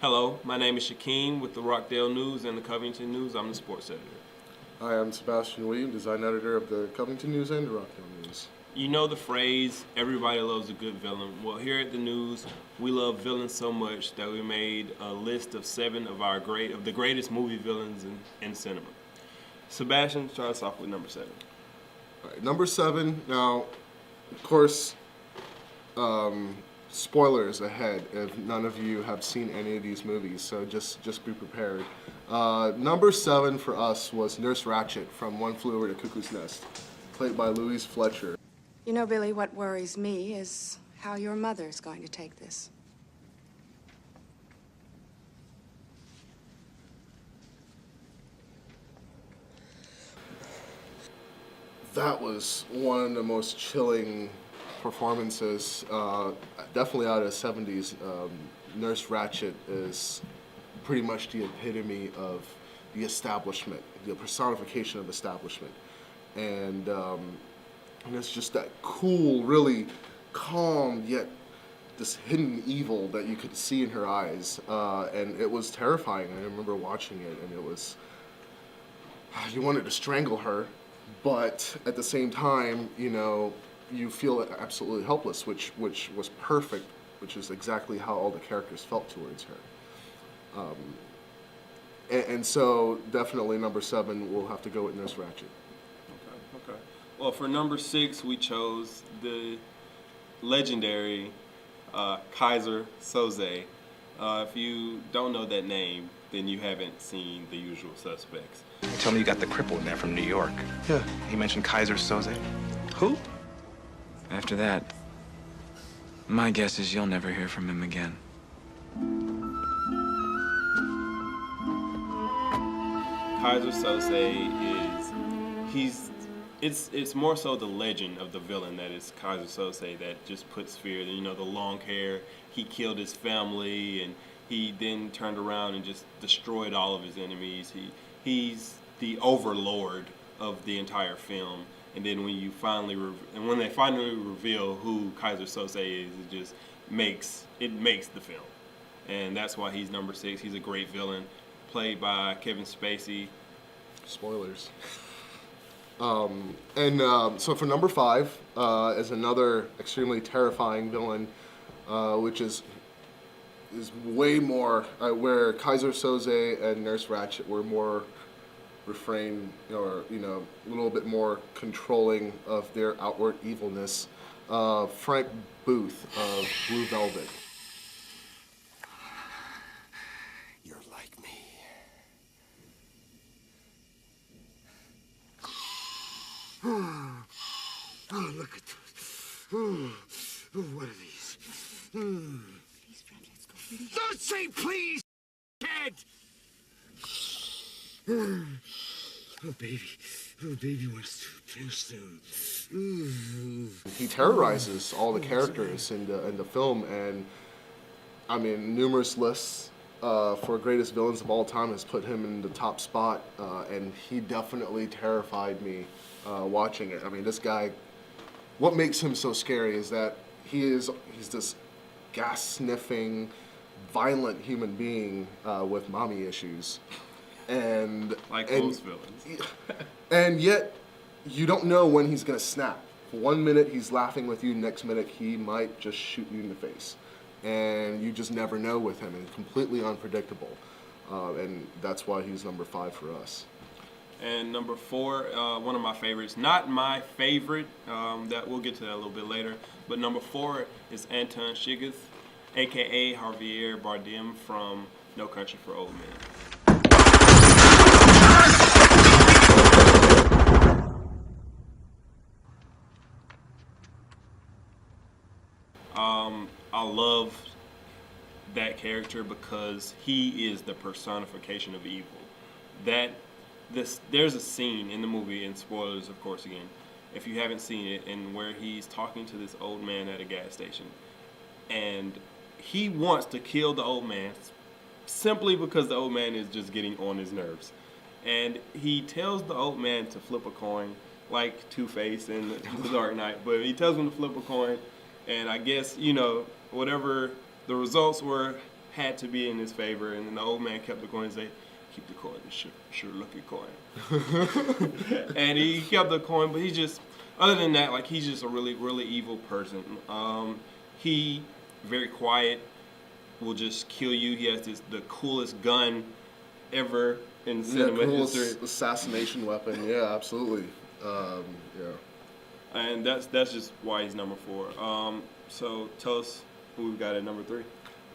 Hello, my name is Shaquem with the Rockdale News and the Covington News. I'm the sports editor. Hi, I'm Sebastian William, design editor of the Covington News and the Rockdale News. You know the phrase, everybody loves a good villain. Well, here at the News, we love villains so much that we made a list of 7 of the greatest movie villains in cinema. Sebastian, start us off with number 7. All right, number 7, now, of course, spoilers ahead if none of you have seen any of these movies, so just be prepared. Number 7 for us was Nurse Ratched from One Flew Over the Cuckoo's Nest, played by Louise Fletcher. You know, Billy, what worries me is how your mother's going to take this. That was one of the most chilling performances, definitely out of the 70s. Nurse Ratched is pretty much the epitome of the establishment, the personification of establishment. And it's just that cool, really calm, yet this hidden evil that you could see in her eyes. And it was terrifying. I remember watching it, and it was, you wanted to strangle her, but at the same time, you know, you feel absolutely helpless, which was perfect, which is exactly how all the characters felt towards her. And so definitely number 7, we'll have to go with Nurse Ratched. Okay. Well, for number 6, we chose the legendary Kaiser Soze. If you don't know that name, then you haven't seen The Usual Suspects. Tell me you got the cripple in there from New York. Yeah. He mentioned Kaiser Soze. Who? After that, my guess is you'll never hear from him again. Kaiser Soze it's more so the legend of the villain that is Kaiser Soze that just puts fear. You know, the long hair, he killed his family, and he then turned around and just destroyed all of his enemies. He's the overlord of the entire film. And then when they finally reveal who Kaiser Soze is, it just makes the film. And that's why he's number 6. He's a great villain, played by Kevin Spacey. Spoilers. So for number 5 is another extremely terrifying villain, which is way more where Kaiser Soze and Nurse Ratched were more refrained, or a little bit more controlling of their outward evilness. Frank Booth of Blue Velvet. You're like me. Oh, look at those. Oh, what are these? Please, Fred, let's go for the... Don't say please, Ted! Oh, baby wants to finish soon. He terrorizes all the characters in the film, and I mean, numerous lists for greatest villains of all time has put him in the top spot, and he definitely terrified me watching it. I mean, this guy, what makes him so scary is that he's this gas-sniffing, violent human being with mommy issues. And Most villains. And yet, you don't know when he's gonna snap. One minute he's laughing with you, next minute he might just shoot you in the face. And you just never know with him, and completely unpredictable. And that's why he's number 5 for us. And number 4, one of my favorites, not my favorite, that we'll get to that a little bit later, but number 4 is Anton Chigurh, aka Javier Bardem from No Country for Old Men. I love that character because he is the personification of evil. There's a scene in the movie, and spoilers, of course, again, if you haven't seen it, and where he's talking to this old man at a gas station, and he wants to kill the old man simply because the old man is just getting on his nerves. And he tells the old man to flip a coin, like Two-Face in The Dark Knight, but he tells him to flip a coin, and I guess, whatever the results were, had to be in his favor, and then the old man kept the coin and say, "Keep the coin, it's sure lucky coin." And he kept the coin, but he just, other than that, like, he's just a really, really evil person. He very quiet, will just kill you. He has the coolest gun ever in cinema history. Assassination weapon. Yeah, absolutely. Yeah. And that's just why he's number 4. So tell us who we've got at number 3.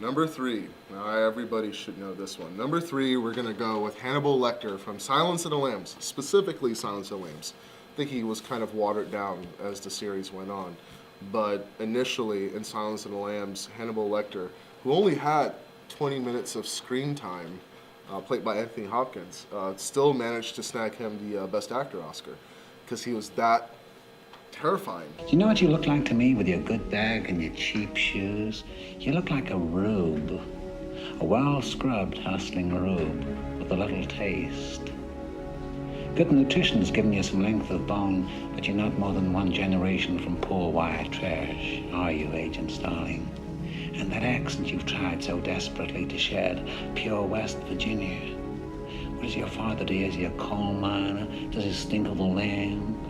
Number 3. Now, everybody should know this one. Number 3, we're going to go with Hannibal Lecter from Silence of the Lambs, specifically Silence of the Lambs. I think he was kind of watered down as the series went on. But initially, in Silence of the Lambs, Hannibal Lecter, who only had 20 minutes of screen time, played by Anthony Hopkins, still managed to snag him the Best Actor Oscar, because he was that terrifying. Do you know what you look like to me with your good bag and your cheap shoes? You look like a rube. A well-scrubbed, hustling rube with a little taste. Good nutrition has given you some length of bone, but you're not more than one generation from poor white trash, are you, Agent Starling? And that accent you've tried so desperately to shed, pure West Virginia. What does your father do? Is he a coal miner? Does he stink of the land?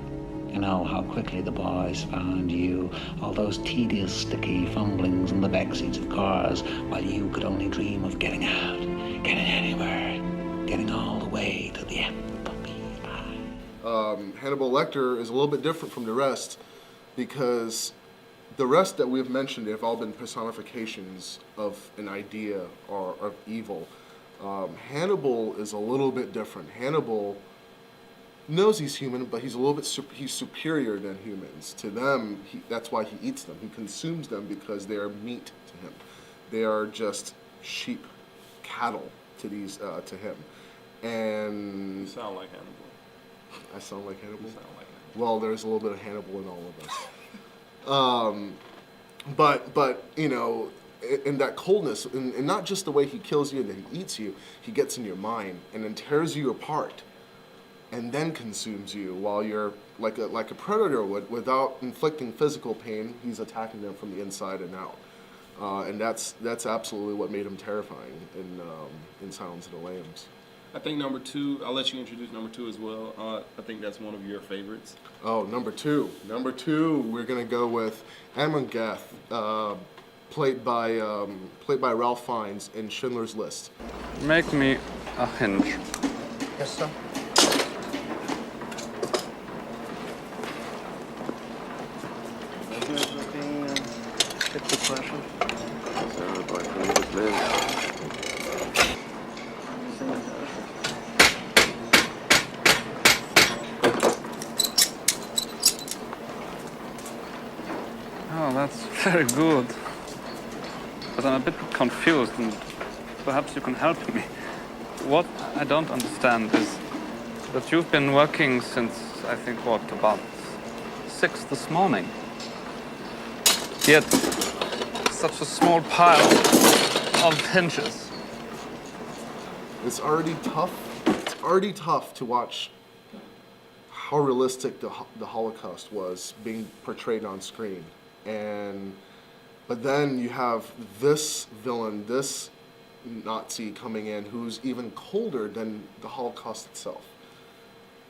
You know how quickly the boys found you, all those tedious, sticky fumblings in the backseats of cars, while you could only dream of getting out, getting anywhere, getting all the way to the apple pie. Hannibal Lecter is a little bit different from the rest, because the rest that we've mentioned have all been personifications of an idea or of evil. Hannibal is a little bit different. Hannibal knows he's human, but he's a little bit he's superior than humans. To them, that's why he eats them. He consumes them because they are meat to him. They are just sheep, cattle to him. And You sound like Hannibal. I sound like Hannibal? You sound like Hannibal. Well, there's a little bit of Hannibal in all of us. But you know, in that coldness, and not just the way he kills you and then he eats you, he gets in your mind and then tears you apart, and then consumes you while you're like a predator would, without inflicting physical pain. He's attacking them from the inside and out, and that's absolutely what made him terrifying in Silence of the Lambs. I think number 2, I'll let you introduce number 2 as well. I think that's one of your favorites. Oh, number 2. Number 2, we're gonna go with Amon Gath, played by Ralph Fiennes in Schindler's List. Make me a hinge. Yes, sir. Oh, that's very good. But I'm a bit confused, and perhaps you can help me. What I don't understand is that you've been working since, I think, what, about 6 this morning. Yet, such a small pile of hinges. It's already tough. It's already tough to watch how realistic the Holocaust was being portrayed on screen, but then you have this villain, this Nazi coming in who's even colder than the Holocaust itself.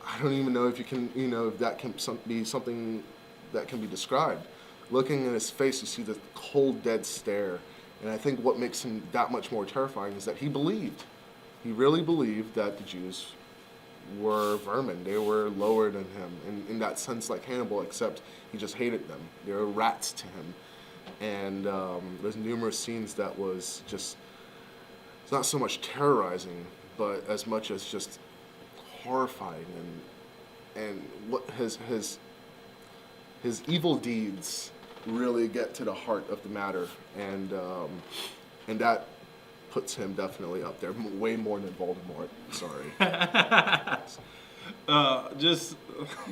I don't even know if you can, if that can be something that can be described. Looking in his face, you see the cold, dead stare. And I think what makes him that much more terrifying is that he really believed that the Jews were vermin. They were lower than him. In that sense, like Hannibal, except he just hated them. They were rats to him. And there's numerous scenes that was just, it's not so much terrorizing, but as much as just horrifying, and what his evil deeds really get to the heart of the matter, and that puts him definitely up there, way more than Voldemort. Sorry. Just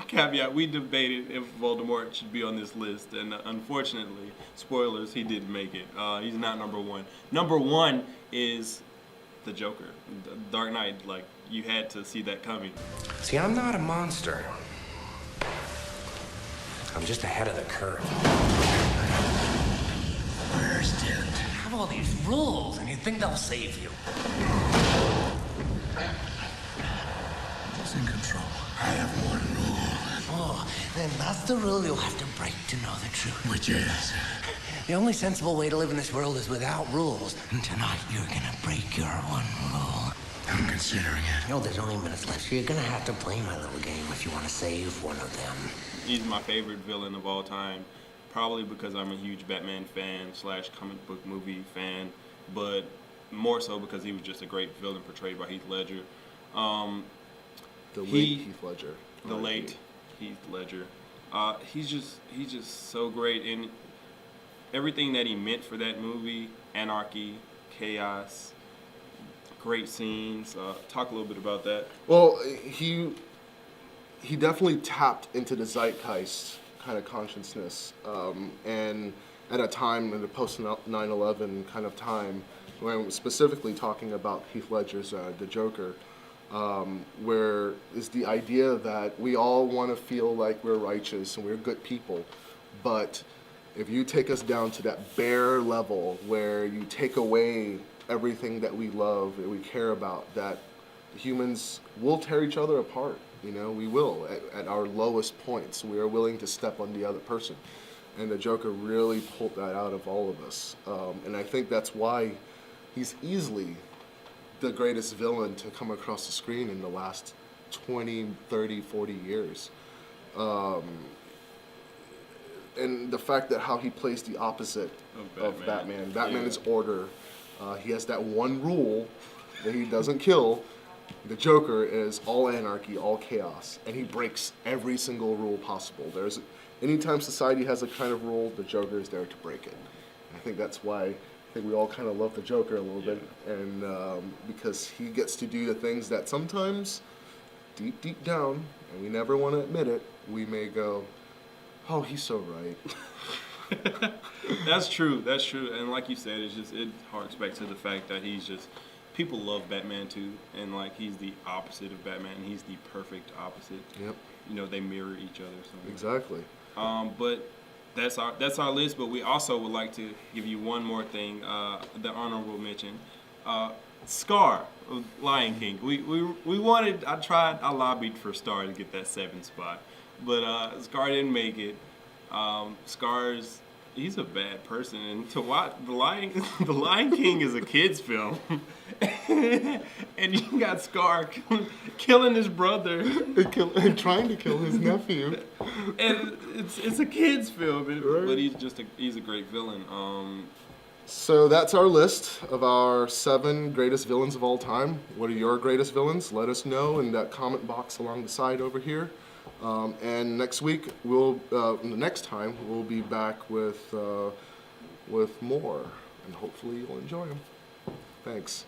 caveat, we debated if Voldemort should be on this list, and unfortunately, spoilers, he didn't make it. He's not number 1. Number 1 is the Joker, the Dark Knight. Like, you had to see that coming. See, I'm not a monster. I'm just ahead of the curve. Worst end. have all these rules, and you think they'll save you. Who's in control? I have one rule. Oh, then that's the rule you'll have to break to know the truth. Which is? The only sensible way to live in this world is without rules. And tonight, you're gonna break your one rule. I'm considering it. You know, there's only minutes left, so you're gonna have to play my little game if you want to save one of them. He's my favorite villain of all time, probably because I'm a huge Batman fan / comic book movie fan, but more so because he was just a great villain portrayed by Heath Ledger. The late Heath Ledger. The late Heath Ledger. He's just so great, and everything that he meant for that movie: anarchy, chaos, great scenes. Talk a little bit about that. Well, he definitely tapped into the zeitgeist kind of consciousness, and at a time in the post 9/11 kind of time, when I'm specifically talking about Heath Ledger's The Joker, where is the idea that we all want to feel like we're righteous and we're good people, but if you take us down to that bare level where you take away everything that we love and we care about, that humans will tear each other apart. You know, we will at our lowest points. We are willing to step on the other person, and the Joker really pulled that out of all of us. And I think that's why he's easily the greatest villain to come across the screen in the last 20, 30, 40 years. And the fact that how he plays the opposite of Batman. Batman is order. He has that one rule that he doesn't kill. The Joker is all anarchy, all chaos, and he breaks every single rule possible. Anytime society has a kind of rule, the Joker is there to break it. And I think that's why I think we all kind of love the Joker a little bit, and because he gets to do the things that sometimes, deep down, and we never want to admit it, we may go, oh, he's so right. That's true. And like you said, it harks back to the fact that people love Batman too, and like he's the opposite of Batman. He's the perfect opposite. Yep. You know, they mirror each other. So. Exactly. But that's our list. But we also would like to give you one more thing, the honorable mention. Scar of Lion King. We wanted. I lobbied for Scar to get that 7th spot, but Scar didn't make it. He's a bad person, and to watch the Lion King is a kids film, and you got Scar killing his brother and trying to kill his nephew, and it's a kids film, but he's a great villain. So that's our list of our 7 greatest villains of all time. What are your greatest villains? Let us know in that comment box along the side over here. And next week, next time, we'll be back with more, and hopefully you'll enjoy them. Thanks.